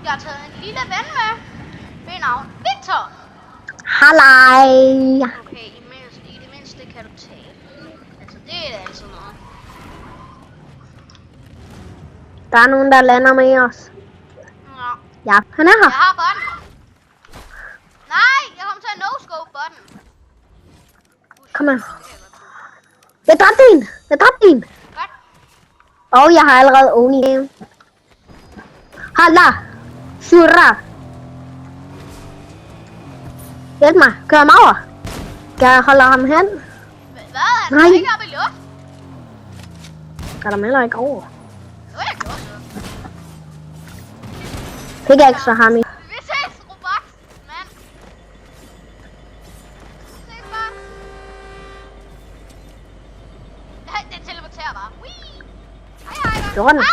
jeg har taget en lille ven med. Ved navn Victor. Halløj. Okay, i det mindste kan du tale. Altså, det er altså noget. Der er nogen, der lander med os. Ja. Ja, han er her. Jeg har botten. Nej, jeg kom til at no-scope botten. Kom her. Jeg dræbte en. Godt. Og jeg har allerede Oni. Hala. Shura. Hjælp mig. Kør ham over. Skal jeg holde ham hen? Hvad? Er Nej. du ikke oppe i luft? Kan der heller ikke over. Nu er jeg gjort noget. Pickaxe ham i. Vi ses, Robux, mand. Vi ses bare. Nej, den teleporterer bare. Whee! Hej. Gjorde den? Ah!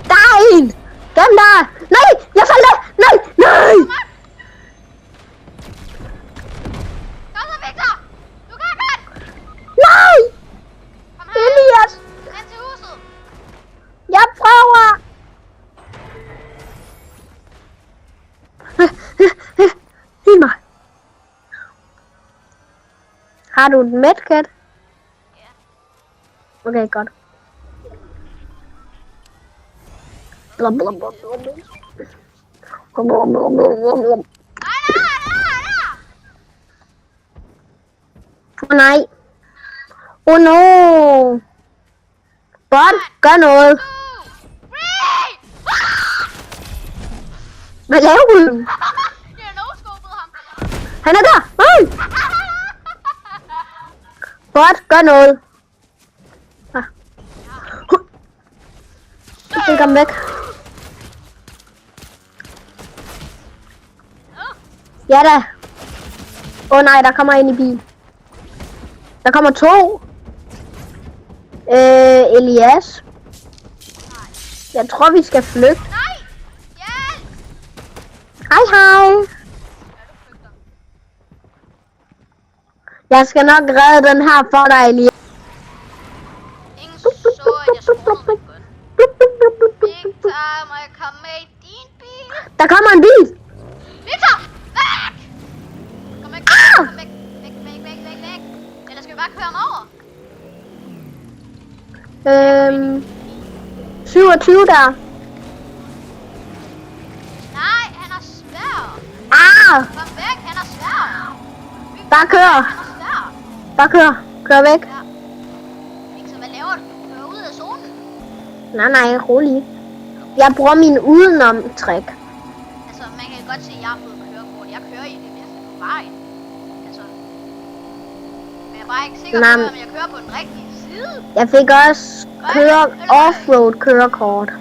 Der er en! Dem der! Nej! Jeg faldt af! Nej! Kom så, Victor! Du kan godt! Nej! Kom her. Elias! Hen til huset. Jeg prøver! Hil mig! Har du et medkit? Ja. Okay, godt. Blablabla. Nej. Oh no. Bot, gør noget. Hvad laver du? Jeg har no-scopet ham. Han er der. Bot, gør noget. Jeg kom væk. Ja da. Åh nej, der kommer en i bil. Der kommer to. Elias. Jeg tror vi skal flygte. Nej! Hjælp! Hej hej. Ja, du flygter. Jeg skal nok redde den her for dig, Elias. Ingen så, at jeg skruede mig godt. Victor, må jeg komme med i din bil? Der kommer en bil. Victor! Væk! Kom væk, kom væk. Væk. Eller skal vi bare køre ham over? 27 der. Nej, han er svær. Kom væk, han er svær. Victor, Bare kør. Han er svær. Bare kør. Kør væk. Ja. Victor, hvad laver du? Du kører ud af zonen. Nej, rolig. Jeg bruger min udenom-trick. Altså, man kan godt se, at jeg har fået kørekort. Jeg kører i det mindste på vejen. Altså. Men jeg er bare ikke sikker på, om jeg kører på den rigtige side. Jeg fik også offroad kørekort.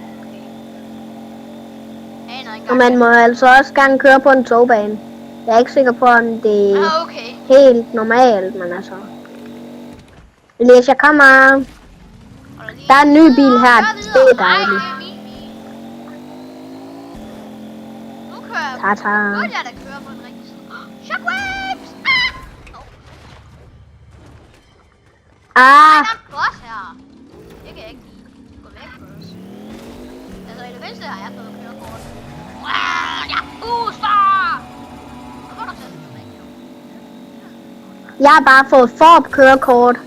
Og man må altså også gerne køre på en togbane. Jeg er ikke sikker på, om det er helt normalt, men altså. Elias, jeg kommer. Der er en ny bil her. Det er dejligt. Nu kører jeg. Tata. Nu er jeg da kører på den rigtige side. Shockwaves! Der er en boss her. Det kan jeg ikke lide. Gå væk, boss. Altså, i det mindste har jeg fået kørekort. Jeg booster! Så må du tage den væk, jo. Jeg har bare fået Forb kørekort.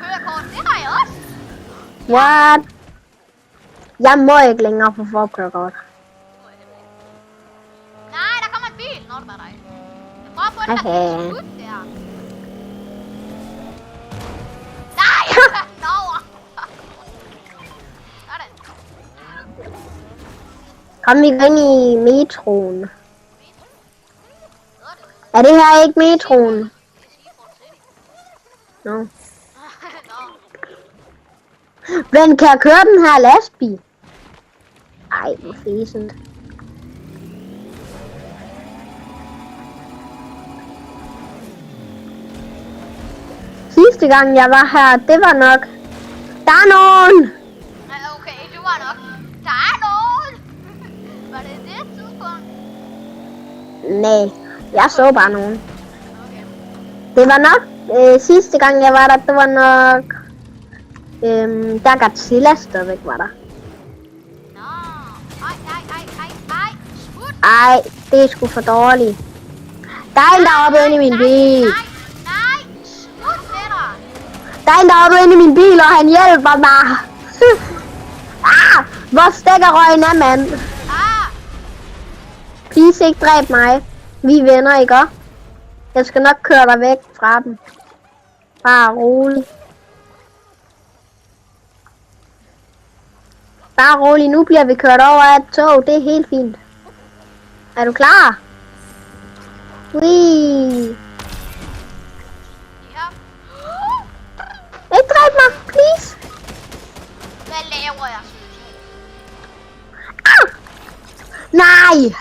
Kørekort, det har jeg også. What? Jeg må ikke længere få Forb kørekort. Nej, der kommer en bil. Nå, det var dig. Jeg prøver på den her slut der. Nej, jeg kører den over. Sådan. Kom vi ind i metroen. Er det her ikke metroen? No. Men kan jeg køre den her lastbil? Ej, hvor fæsent. Sidste gang jeg var her, det var nok. Der er nogen! Okay, du var nok. Der er nogen! Var det det tidspunkt? Nej, jeg så bare nogen. Okay. Det var nok sidste gang jeg var der, det var nok Der Godzilla stadigvæk var der. Nå. Ej. Smut. Ej, det er sgu for dårligt. Der er en deroppe inde i min bil. Nej. Smut med dig. Der er en deroppe inde i min bil, og han hjælper mig. Hvor stikker røgen af, mand? Please ikke dræb mig. Vi er venner, ikke? Jeg skal nok køre dig væk fra dem. Bare rolig. Bare rolig, nu bliver vi kørt over af et tog. Det er helt fint. Er du klar? Wee. Ja. Ikke dræb mig, please. Hvad laver jeg? Nej!